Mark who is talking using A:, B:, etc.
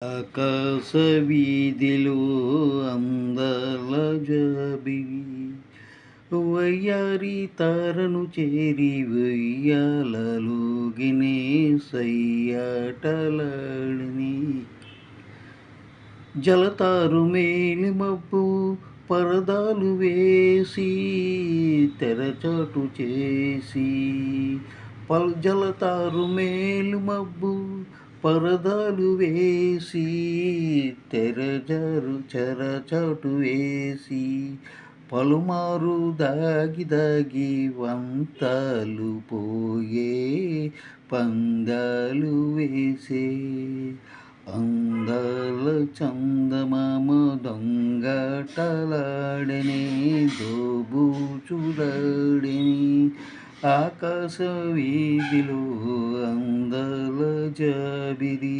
A: ఆకాశ వీధిలో అందాల జాబిలి వయ్యారి తారను చేరి వెయ్యాలలోగినే సయ్యాటలాడిని జలతారు మేలి మబ్బు పరదాలు వేసి తెరచాటు చేసి జలతారు మేలు మబ్బు పరదాలు వేసి చెరచాటు వేసి పలుమారు దాగి దాగి వంతాలు పోయే పందాలు వేసే అందాల చందమామ దొంగాటలాడని దోబూచులాడని ఆకాశ వీధిలో అందాల జాబిలి